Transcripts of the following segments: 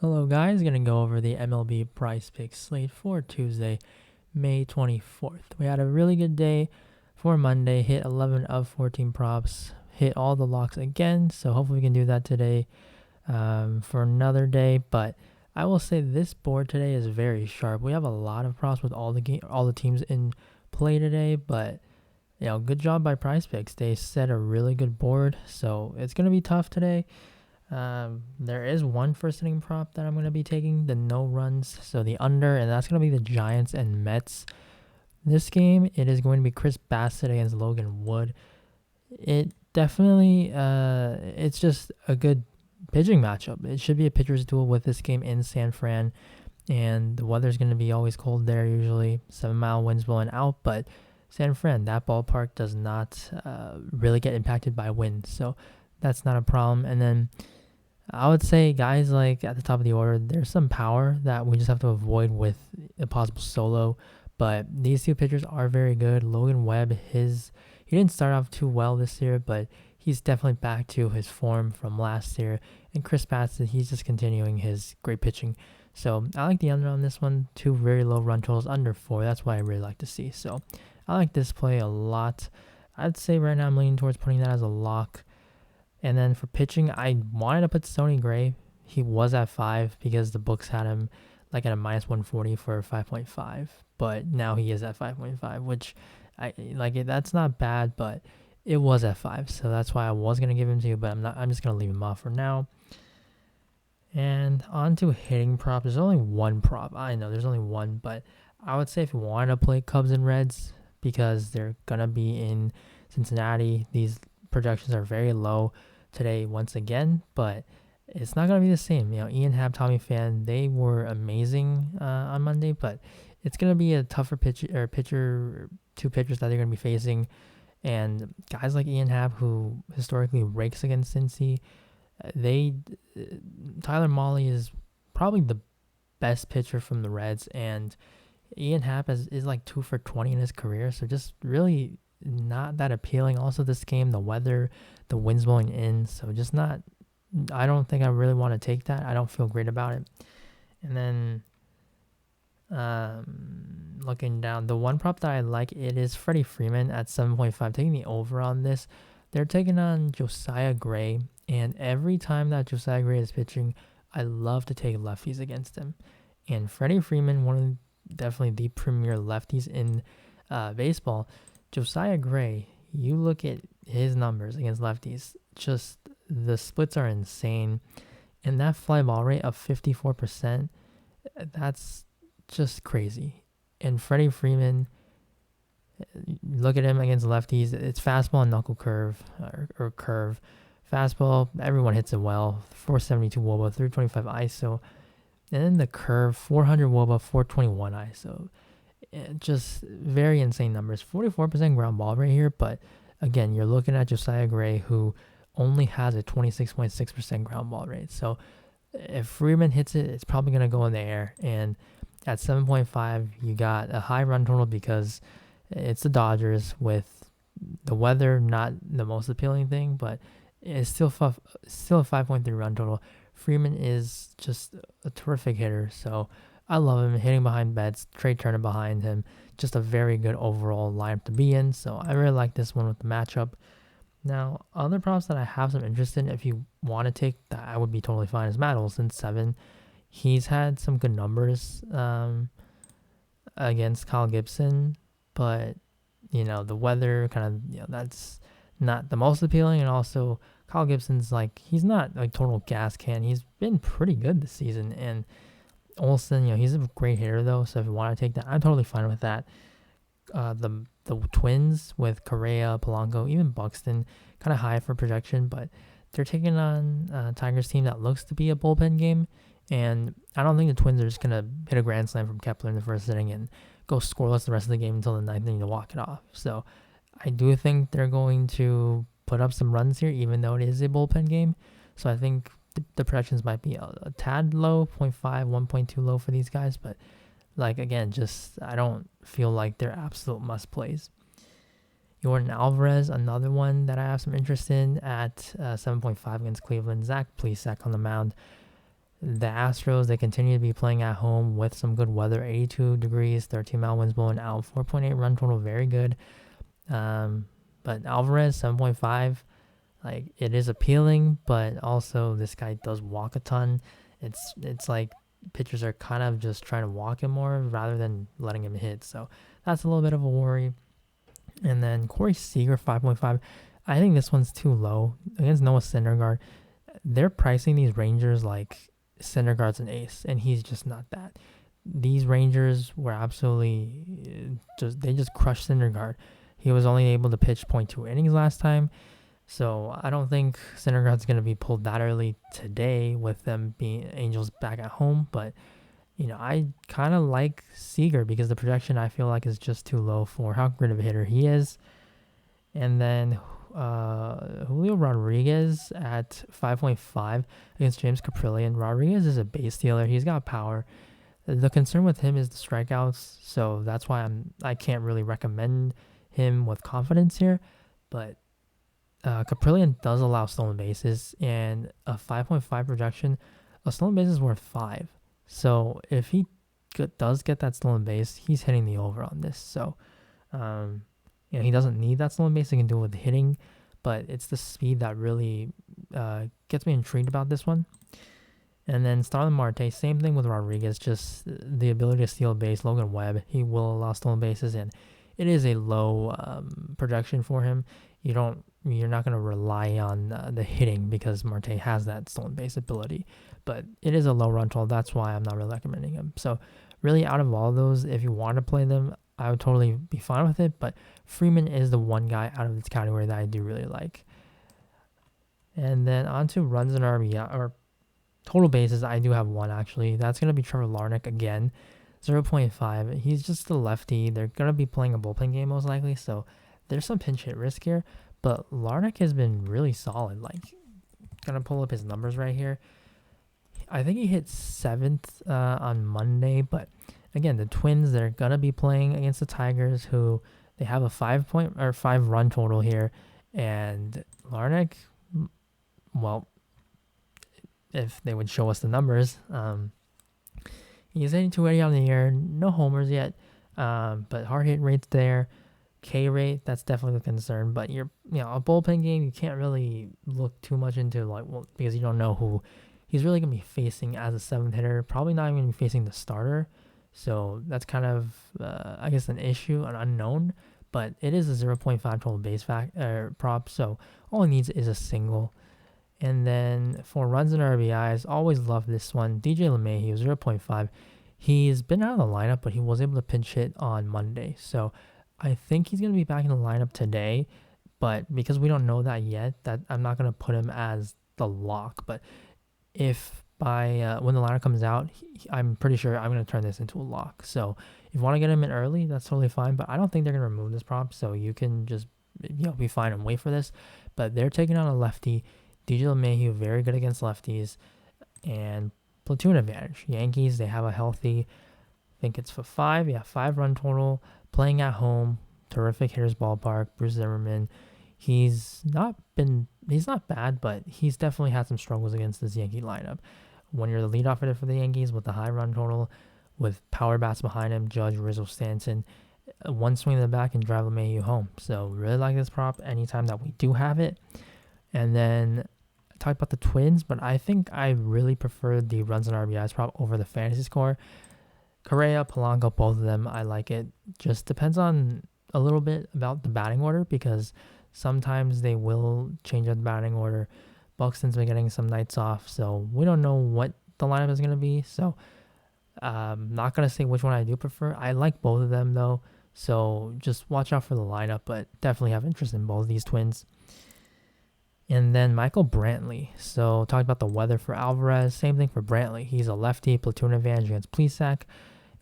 Hello guys, gonna go over the MLB PrizePicks slate for Tuesday, May 24th. We had a really good day for Monday, hit 11 of 14 props, hit all the locks again, so hopefully we can do that today for another day. But I will say this board today is very sharp. We have a lot of props with all the teams in play today, but good job by PrizePicks. They set a really good board, so it's gonna be tough today. There is one first inning prop that I'm going to be taking, the no runs, so the under, and that's going to be the Giants and Mets. This game, it is going to be Chris Bassett against Logan Webb. It definitely, it's just a good pitching matchup. It should be a pitcher's duel with this game in San Fran, and the weather's going to be always cold there usually, 7-mile winds blowing out, but San Fran, that ballpark does not really get impacted by wind, so that's not a problem. And then I would say guys like at the top of the order, there's some power that we just have to avoid with a possible solo. But these two pitchers are very good. Logan Webb, he didn't start off too well this year, but he's definitely back to his form from last year. And Chris Bassett, he's just continuing his great pitching. So I like the under on this one. Two very low run totals, under 4. That's what I really like to see. So I like this play a lot. I'd say right now I'm leaning towards putting that as a lock. And then for pitching, I wanted to put Sonny Gray. He was at 5 because the books had him like at a minus 140 for 5.5. But now he is at 5.5, which I like it. That's not bad, but it was at 5. So that's why I was going to give him to you, but I'm just going to leave him off for now. And on to hitting prop. There's only one prop. I know there's only one, but I would say if you want to play Cubs and Reds because they're going to be in Cincinnati, these projections are very low today once again, but it's not going to be the same. Ian Happ, Tommy Pham, they were amazing on Monday, but it's going to be a tougher two pitchers that they're going to be facing. And guys like Ian Happ, who historically rakes against Cincy, Tyler Mahle is probably the best pitcher from the Reds, and Ian Happ is like 2 for 20 in his career, so just really not that appealing. Also, this game, the weather, the wind's blowing in, so just not. I don't think I really want to take that. I don't feel great about it. And then, looking down, the one prop that I like, it is Freddie Freeman at 7.5. Taking the over on this. They're taking on Josiah Gray, and every time that Josiah Gray is pitching, I love to take lefties against him. And Freddie Freeman, one of definitely the premier lefties in baseball. Josiah Gray, you look at his numbers against lefties, just the splits are insane. And that fly ball rate of 54%, that's just crazy. And Freddie Freeman, look at him against lefties. It's fastball and knuckle curve or curve. Fastball, everyone hits it well. 472 WOBA, 325 ISO. And then the curve, 400 WOBA, 421 ISO. Just very insane numbers. 44% ground ball right here, but again, you're looking at Josiah Gray, who only has a 26.6% ground ball rate. So if Freeman hits it, it's probably going to go in the air. And at 7.5, you got a high run total because it's the Dodgers, with the weather not the most appealing thing, but it's still a 5.3 run total. Freeman is just a terrific hitter, so I love him hitting behind Betts. Trey Turner behind him. Just a very good overall lineup to be in. So I really like this one with the matchup. Now, other props that I have some interest in, if you want to take that, I would be totally fine, is Matt Olsen, 7. He's had some good numbers against Kyle Gibson, but, the weather kind of, that's not the most appealing. And also, Kyle Gibson's he's not a total gas can. He's been pretty good this season. And Olsen, he's a great hitter though, so if you want to take that, I'm totally fine with that. The Twins with Correa, Polanco, even Buxton, kind of high for projection, but they're taking on a Tigers team that looks to be a bullpen game, and I don't think the Twins are just gonna hit a grand slam from Kepler in the first inning and go scoreless the rest of the game until the ninth inning to walk it off. So I do think they're going to put up some runs here, even though it is a bullpen game. So I think the projections might be a tad low, 0.5, 1.2 low for these guys, but again, just I don't feel like they're absolute must plays. Jordan Alvarez, another one that I have some interest in at 7.5 against Cleveland. Zach Plesac on the mound. The Astros, they continue to be playing at home with some good weather, 82 degrees, 13 mile winds blowing out, 4.8 run total, very good. But Alvarez, 7.5, like it is appealing, but also this guy does walk a ton. It's like pitchers are kind of just trying to walk him more rather than letting him hit. So that's a little bit of a worry. And then Corey Seager, 5.5. I think this one's too low against Noah Syndergaard. They're pricing these Rangers like Syndergaard's an ace, and he's just not that. These Rangers were absolutely they just crushed Syndergaard. He was only able to pitch .2 innings last time, so I don't think Syndergaard's going to be pulled that early today with them being Angels back at home. But I kind of like Seager because the projection I feel like is just too low for how great of a hitter he is. And then Julio Rodriguez at 5.5 against James Caprillion. Rodriguez is a base stealer. He's got power. The concern with him is the strikeouts, so that's why I can't really recommend him with confidence here. But Caprillion does allow stolen bases, and a 5.5 projection, a stolen base is worth 5. So if he does get that stolen base, he's hitting the over on this. So he doesn't need that stolen base. He can do it with hitting, but it's the speed that really gets me intrigued about this one. And then Starlin Marte, same thing with Rodriguez, just the ability to steal a base. Logan Webb, he will allow stolen bases, and it is a low projection for him. You're not going to rely on the hitting because Marte has that stolen base ability, but it is a low run total. That's why I'm not really recommending him. So really, out of all those, if you want to play them, I would totally be fine with it. But Freeman is the one guy out of this category that I do really like. And then on to runs and RBI or total bases. I do have one actually. That's going to be Trevor Larnick again, 0.5. He's just a lefty. They're going to be playing a bullpen game most likely, so there's some pinch hit risk here. But Larnick has been really solid. Like, gonna pull up his numbers right here. I think he hit 7th on Monday, but again, the Twins, they're gonna be playing against the Tigers, who they have a 5 run total here, and Larnick, well, if they would show us the numbers, he's hitting 280 on the year, no homers yet, but hard hit rate's there. K rate, that's definitely a concern, but a bullpen game, you can't really look too much into because you don't know who he's really going to be facing as a 7th hitter, probably not even going to be facing the starter, so that's kind of I guess an issue, an unknown, but it is a 0.5 total base prop, so all it needs is a single. And then for runs and RBIs, always love this one. DJ LeMahieu, 0.5. He's been out of the lineup, but he was able to pinch hit on Monday, so I think he's going to be back in the lineup today, but because we don't know that yet, that I'm not going to put him as the lock. But if by when the lineup comes out, I'm pretty sure I'm going to turn this into a lock. So if you want to get him in early, that's totally fine, but I don't think they're going to remove this prop, so you can just be fine and wait for this. But they're taking on a lefty. DJ LeMahieu, very good against lefties, and platoon advantage. Yankees, they have a healthy, I think it's for 5 run total. Playing at home, terrific hitters ballpark. Bruce Zimmerman, he's not bad, but he's definitely had some struggles against this Yankee lineup. When you're the leadoff hitter for the Yankees with the high run total, with power bats behind him, Judge, Rizzo, Stanton, one swing in the back and drive LeMahieu home. So really like this prop anytime that we do have it. And then I talked about the Twins, but I think I really prefer the runs and RBIs prop over the fantasy score. Correa, Polanco, both of them, I like it. Just depends on a little bit about the batting order because sometimes they will change up the batting order. Buxton's been getting some nights off, so we don't know what the lineup is going to be. So I'm not going to say which one I do prefer. I like both of them, though, so just watch out for the lineup, but definitely have interest in both of these Twins. And then Michael Brantley. So talked about the weather for Alvarez. Same thing for Brantley. He's a lefty, platoon advantage against Plesac,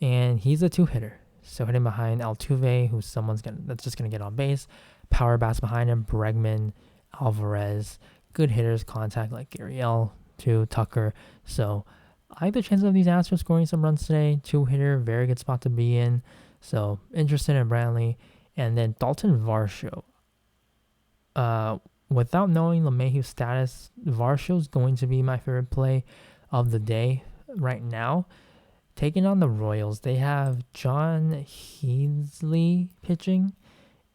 and he's a 2-hitter. So hitting behind Altuve, who's that's just gonna get on base. Power bats behind him. Bregman, Alvarez, good hitters. Contact like Gurriel, Tucker. So I like the chances of these Astros scoring some runs today. 2-hitter, very good spot to be in. So interested in Brantley. And then Dalton Varsho. Without knowing LeMahieu's status, Varsho's going to be my favorite play. of the day right now. Taking on the Royals, they have John Heasley pitching,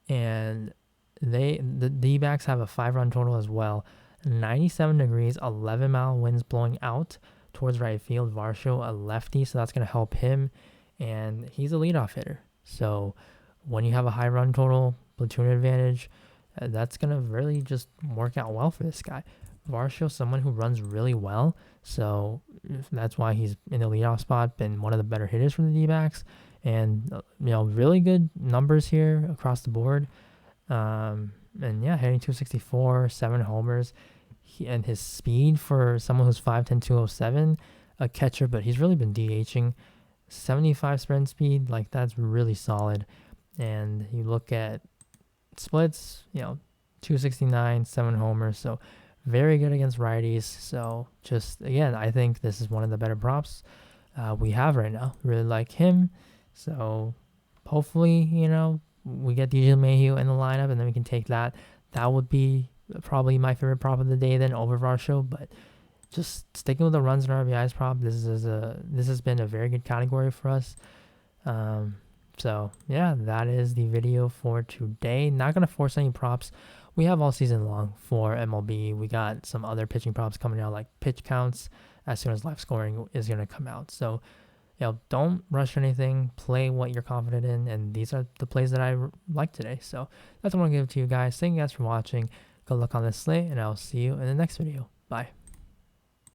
and the D-backs have a 5-run total as well. 97 degrees, 11-mile winds blowing out towards right field. Varsho, a lefty, so that's going to help him, and he's a leadoff hitter. So when you have a high run total, platoon advantage, that's going to really just work out well for this guy. Varsho, someone who runs really well, so that's why he's in the leadoff spot, been one of the better hitters from the D-backs, and really good numbers here across the board. And yeah, hitting 264, 7 homers, and his speed for someone who's 5'10", 207, a catcher, but he's really been DHing. 75 sprint speed, like that's really solid. And you look at splits, 269, 7 homers, so very good against righties. So just again, I think this is one of the better props we have right now. Really like him. So hopefully, we get DJ Mayhew in the lineup, and then we can take that. That would be probably my favorite prop of the day then over Varsho. But just sticking with the runs and RBIs prop, this has been a very good category for us. So yeah, that is the video for today. Not gonna force any props. We have all season long for MLB. We got some other pitching props coming out, like pitch counts, as soon as live scoring is gonna come out. So don't rush anything. Play what you're confident in, and these are the plays that I like today. So that's what I'm gonna give to you guys. Thank you guys for watching. Good luck on this slate, and I'll see you in the next video. Bye.